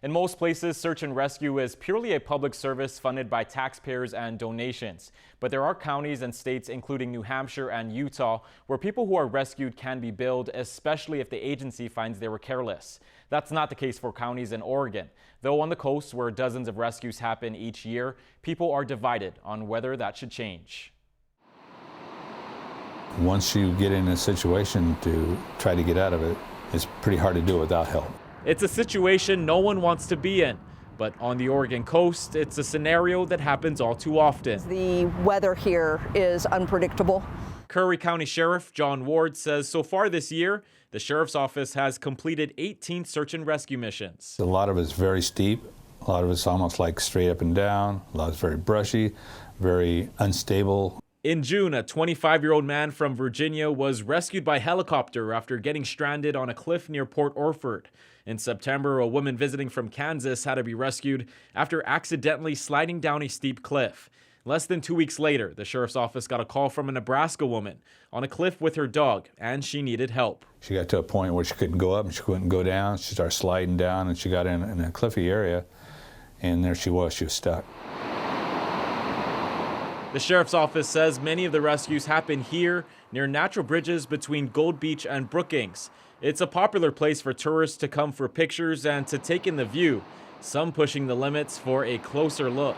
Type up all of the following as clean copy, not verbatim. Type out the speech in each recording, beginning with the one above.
In most places, search and rescue is purely a public service funded by taxpayers and donations. But there are counties and states, including New Hampshire and Utah, where people who are rescued can be billed, especially if the agency finds they were careless. That's not the case for counties in Oregon. Though on the coast, where dozens of rescues happen each year, people are divided on whether that should change. Once you get in a situation to try to get out of it, it's pretty hard to do it without help. It's a situation no one wants to be in, but on the Oregon coast, it's a scenario that happens all too often. The weather here is unpredictable. Curry County Sheriff John Ward says so far this year, the Sheriff's Office has completed 18 search and rescue missions. A lot of it's very steep, a lot of it's almost like straight up and down, a lot is very brushy, very unstable. In June, a 25-year-old man from Virginia was rescued by helicopter after getting stranded on a cliff near Port Orford. In September, a woman visiting from Kansas had to be rescued after accidentally sliding down a steep cliff. Less than 2 weeks later, the Sheriff's Office got a call from a Nebraska woman on a cliff with her dog, and she needed help. She got to a point where she couldn't go up and she couldn't go down. She started sliding down and she got in a cliffy area, and there she was stuck. The Sheriff's Office says many of the rescues happen here near natural bridges between Gold Beach and Brookings. It's a popular place for tourists to come for pictures and to take in the view, some pushing the limits for a closer look.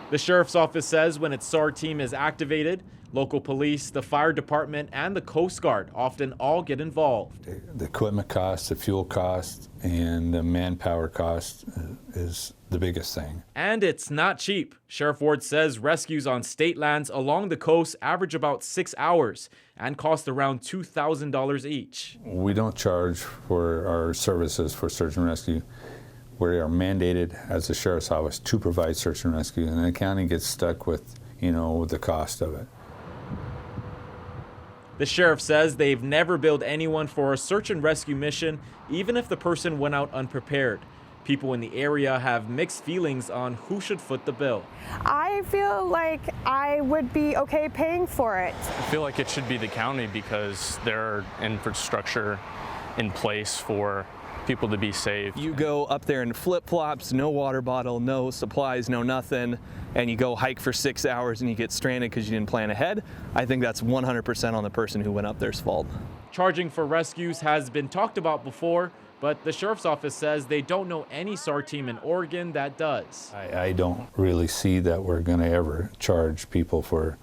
The Sheriff's Office says when its SAR team is activated, local police, the fire department, and the Coast Guard often all get involved. The equipment cost, the fuel cost, and the manpower cost is the biggest thing. And it's not cheap. Sheriff Ward says rescues on state lands along the coast average about 6 hours and cost around $2,000 each. We don't charge for our services for search and rescue. We are mandated as the Sheriff's Office to provide search and rescue, and the county gets stuck with, with the cost of it. The sheriff says they've never billed anyone for a search and rescue mission, even if the person went out unprepared. People in the area have mixed feelings on who should foot the bill. I feel like I would be okay paying for it. I feel like it should be the county because there are infrastructure in place for people to be safe. You go up there in flip-flops, no water bottle, no supplies, no nothing, and you go hike for 6 hours and you get stranded because you didn't plan ahead. I think that's 100% on the person who went up there's fault. Charging for rescues has been talked about before, but the Sheriff's Office says they don't know any SAR team in Oregon that does. I don't really see that we're going to ever charge people for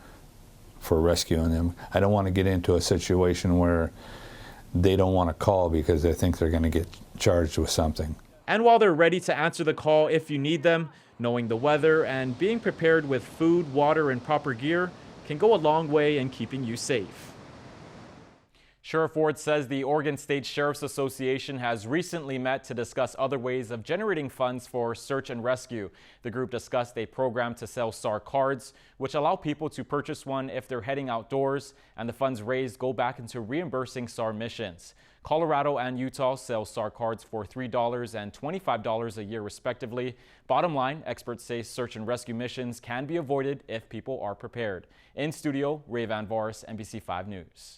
rescuing them. I don't want to get into a situation where they don't want to call because they think they're going to get charged with something. And while they're ready to answer the call if you need them, knowing the weather and being prepared with food, water, and proper gear can go a long way in keeping you safe. Sheriff Ward says the Oregon State Sheriff's Association has recently met to discuss other ways of generating funds for search and rescue. The group discussed a program to sell SAR cards, which allow people to purchase one if they're heading outdoors, and the funds raised go back into reimbursing SAR missions. Colorado and Utah sell SAR cards for $3 and $25 a year respectively. Bottom line, experts say search and rescue missions can be avoided if people are prepared. In studio, Ray Van Voris, NBC5 News.